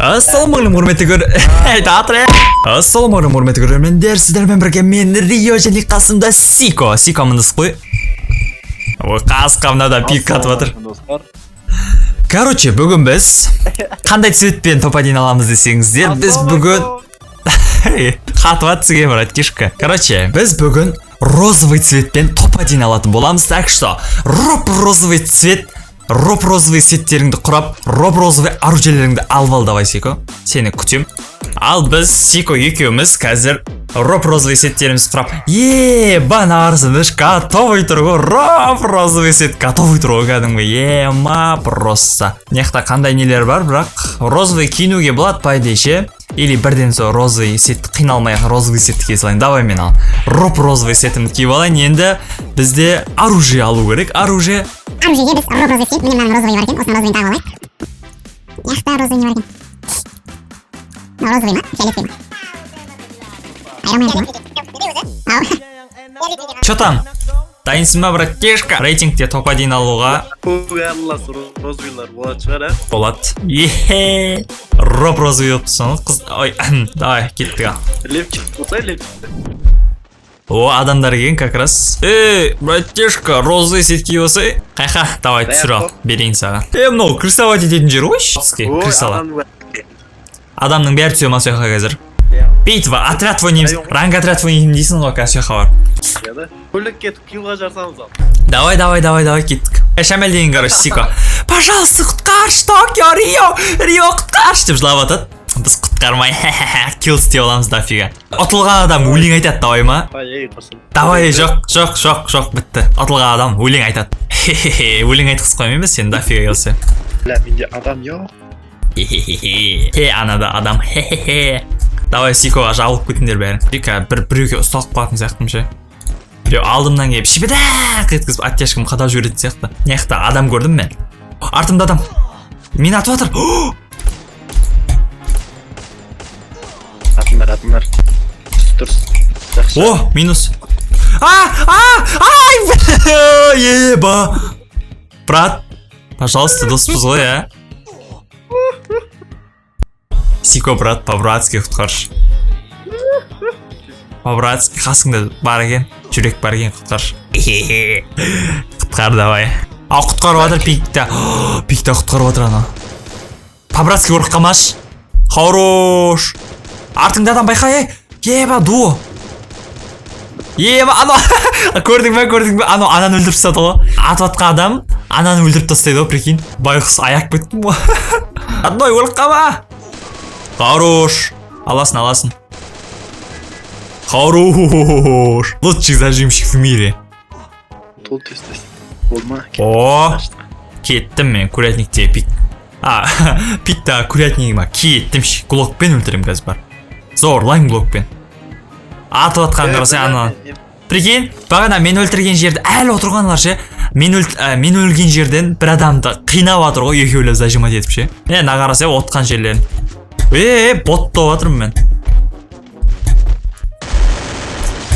Ассалаумағалейкум құрметті көрермендер, сіздермен бірге мен Рио және қасымда Сико мындыс қой. Ой, қасқа мынада пик қатып жатыр. Короче, бүгін біз қандай цветпен топ-1 аламыз десеңіздер, біз бүгін қатып жатсыге брат кешкі. Короче, біз бүгін розовый цветпен топ-1 алатын боламыз. Так что, розовый цвет, розовый сеттеріңді құрап, розовый оружиелеріңді алып ал, давай Сико. Сені күтем. Ал біз Сико екеуміз қазір розовый сеттеріміз құрап. Банарсыныш готовый тұрғы, розовый сет готовый тұрғы кәдімгі. Ма просто. Нехта қандай нелер бар, бірақ розовый киінуге болады пайдеше. Или бірден со розовый сет қиналмай розовый сетті кие салайын. Давай мен ал. Розовый сетімді киіп алайын. Енді бізде оружие алу керек. Оружие Оружие біз розовый сет, міне мынаның розовый бар екен, осыны розовый тағып алайық. Яқта розовый не бар екен. Розовый ма? Фиолетовый ма? Айрамай екен ма? Чё там? Дайынсың ба, братишка? Рейтингте топ-1 алуға розовыйлар болады шығар, болады. Розовый болып тұрсаңыз қыз. Ой, давай кеттік. Левчик болса, левчик. О, адамдар екен как раз. Братишка, розовый сет киіп алсай. Қайқа, давай түсір ал, берейін саған. Мынау крысовать ететін жер ғой? Крысалар. Адамның бәрі түсі ма сөйқа қазір? Бейтва, отряд ойнаймыз. Ранг отряд ойнаймын дейсің ғой, қазір сөйқа бар. Көлік кетіп киуға жарсамыз ал. Давай, кеттік. Шамел деген, короче, Сико. Пожалуйста, құтқаршы, Токио, Рио құтқаршы деп жылап атады. Біз құтқармай, килл істеп аламыз дофига. Ұтылған адам өлең айтады, давай ма? Давай, жоқ, бітті. Ұтылған адам өлең айтады. Өлең айтқыз қоймай ма сен дофига келсе? Менде адам жоқ. Анада адам. Давай Сикоға жабылып кетіңдер бәрін. Біреуге ұсталып қалатын сияқтым ше. Біреу алдымнан келіп шипедақ еткізіп оттяжкім қадап жіберетін сияқты. Неқта адам көрдім мен. Артымда адам. Мені атып жатыр. Атындар. Дұрыс. О, минус. Еба. Брат, пожалуйста, доспыз ғой, а? Сико, брат, по-братски құтқаршы. По-братски қасыңда бар екен, жүрек бар екен, құтқаршы. Құтқар, давай. Ау, құтқарып жатыр пикта. Пикта құтқарып жатыр ана. По-братски ұрық қамаш. Хорош. Артыңда адам байқа, еба, дуо. Еба, ано. Көрдің бе? Ананы өлдіріп тастады ғой. Атыватқан адам ананы өлдіріп тастайды ғой, прикинь. Байқұс аяқ беттім ғой. Одной өліп қама. Хорош. Аласын. Хорош. Лучший зажимщик в мире. Тол тестес. Болма. О, кеттім мен курятникте пик. Пикта курятнигіма кеттім ше. Глокпен өлтірем қазір бар. Зорлайым глокпен. Атып атқан қарасай анан. Прикинь, бағана мен өлтірген жерді әлі отырғанлар ше. Мен өлген жерден бір адамды қинап атыр ғой, екеулеп зажимать етіп ше. Нағарасай отқан жерлерін. Бот тоғатырмын мен.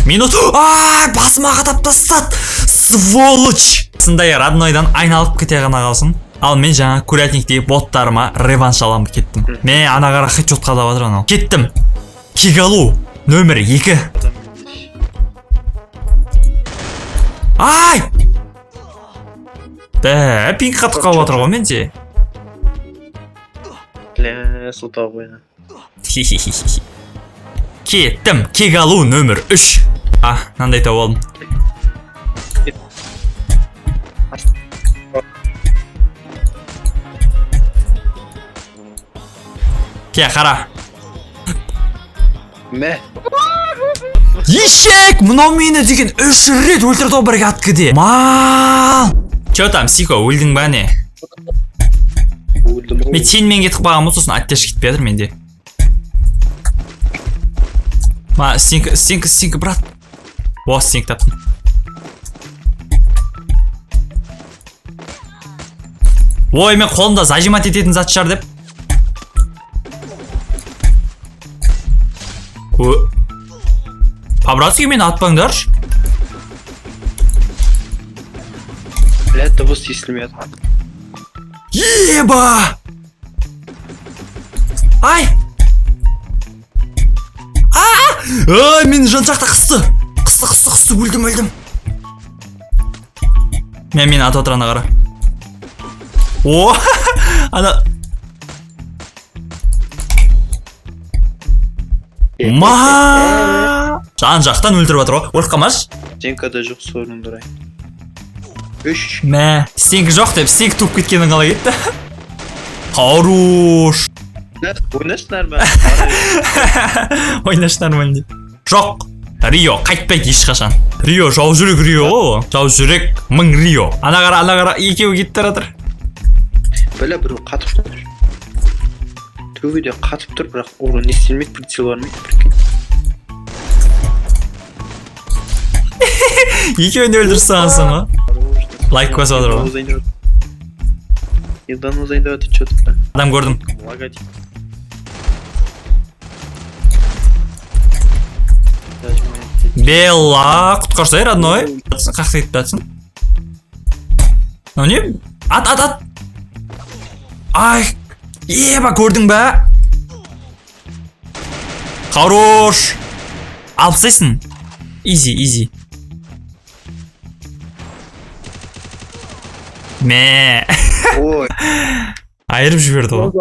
Минут. Басыма қатап тастады. Сволочь. Сындай роднойдан айналып кете ғана қалсын. Ал мен жаңа курятниктегі боттарыма реванш аламын кеттім. Мен анағара хедшот қадап атыр анау. Кеттім. Кигалу нөмір 2. Пинг қатып қалып атыр ғой менде. Сұлтау қойна. Кеттім. Кигалу нөмір 3. Нандай тауып алдым. Ке, қара. Мә? Ешек! Мұнау мені деген 3 рет өлтірді ол бірге аткіде. Мал! Чё там, Сико, өлдің ба не? Өлдім ғой. Мен сенмен кетіп қалған мұз, сосын аттеш кетпей жатыр менде. Стинка, брат. О, стинк таптым. Ой, мен қолымда зажимать ететін зат шығар деп. По-братски мені атпаңдаршы. Дыбыс естілмей жатыр. Еба! Ай! Мен жан жақта қысты. Қысты, өлдім. Мен атып отыр ана қара. О, ана. Жан жақтан өлтіріп жатыр ғой. Өліп қалмашы. Стенкада жоқ сорын дұрай. Стенка жоқ деп стенка туып кеткенін қалай кетті. Хорош. Ойнаш нормально. Ойнаш нормально. Жоқ. Рио қайтпайды ешқашан. Рио жау жүрек Рио ғой. Жау жүрек мың Рио. Ана қара екеуі кетті жатыр. Бәле бір қатып тұр. Төбеде қатып тұр, бірақ оған не істелмейді, прицел бармайды. Екеуін өлтіріп салғансың ғой. Лайк қосып отыр ғой. Елдан озайында өтіп что-то. Адам көрдім. Логотип. Белла, құтқарсай, родной. Қақта кетіп жатсың. Не? Ат. Ай, еба, көрдің ба? Хорош. Алып тастайсың. Изи. Ой. Айырып жіберді ғой.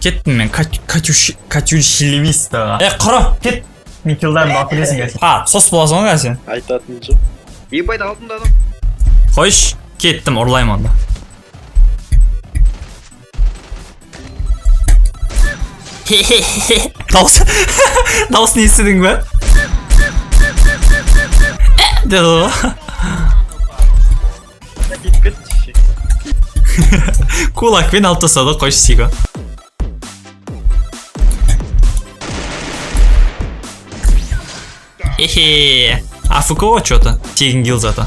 Кеттім мен, катюшилевиста. Құра, кет. Мен килдарын бақылесің кәсін. Сос боласың ғой кәсін. Айтатын жоқ. Ебайды алдымда адам. Қойш, кеттім, ұрлаймын онда. Дауыс не естідің бе? Деді ғой. Кулакпен алып тастады қойш сиго. АФК ғой что-то. Тегін килл заты.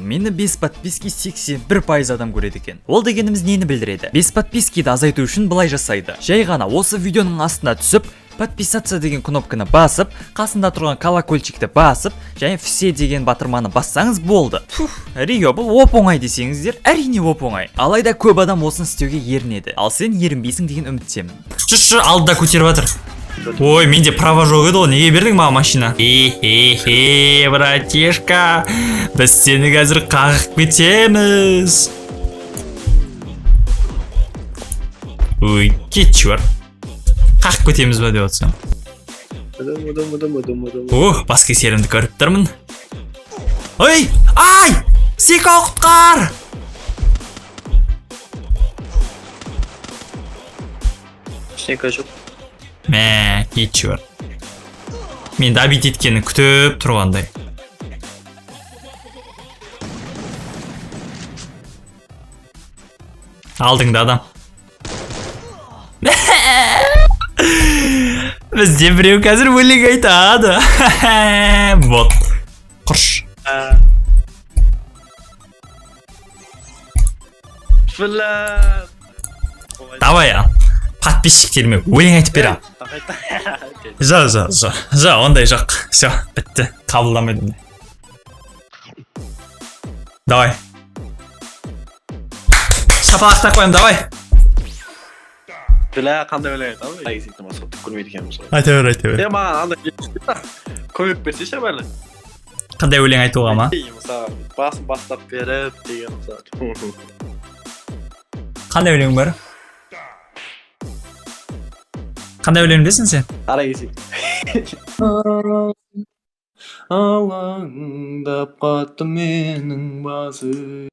Мені 5 подписки 81% адам көреді екен. Ол дегеніміз нені білдіреді? 5 подпискиді азайту үшін былай жасайды. Жай ғана осы видеоның астына түсіп, подписаться деген кнопканы басып, қасында тұрған колокольчикті басып, және все деген батырманы бассаңыз болды. Рио, бұл оп-оңай десеңіздер, әрине оп-оңай. Алайда көп адам осын істеуге ерінеді. Ал сен ерінбейсің деген үміттемін. Жүр, алдыда көтеріп жатыр. Ой, менде права жоқ еді ғой, неге бердің маған машина? Братишка, біз сені қазір қағып кетеміз. Ой, кетші бар. Қағып кетеміз ба деп отсам. Бас кесерімді көріп тұрмын. Ой, ай! Сико құтқар! Стенка жоқ. Кетші бар. Мен дабит еткені күтіп тұрғандай. Алдыңда адам. Бізде біреу қазір өлең айтады. Вот. Құрш. Давай, подписчиктеріме өлең айтып бер. Жа, ондай жоқ. Все, бітті. Қабылдамайдым. Давай. Шапалақтап қоям, давай. Бля, қандай өлең айтады? Айсектің масқатты көрмейді екенбіз ғой. Айта бер. Маған андай көмек берсеші бәлі. Қандай өлең айтуға ма? Басын бастап беріп деген мысалы. Қандай өлең бар? Қандай өлең білесің сен? Ара кесек. Алаңдап қатты менің басы,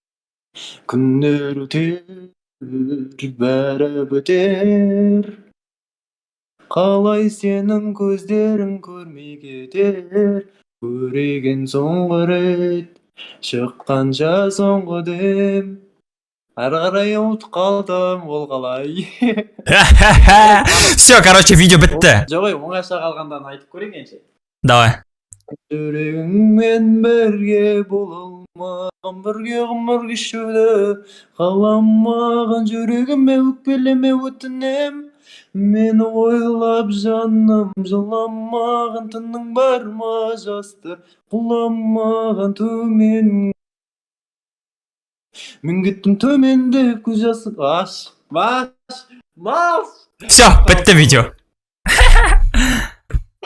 күндер өтер, бәрі бітер. Қалай сенің көздерің көрмей кетер, көреген соңғы рет, шыққанша соңғы дем. Ары қарай ұмытып қалдым, ол қалай. Все, короче, видео бітті. Жоғай, оңаша қалғандан айтып көрегенше. Давай. Жүрегіңмен бірге бол алмаған, бірге ғұмыр кешуді қаламаған, жүрегіме өкпелеме өтінем. Мені ойлап жаным жыламаған, тының бар ма жастар құламаған төмен. Мен кеттім төмендеп көз жасы. Маш. Все, бітті видео.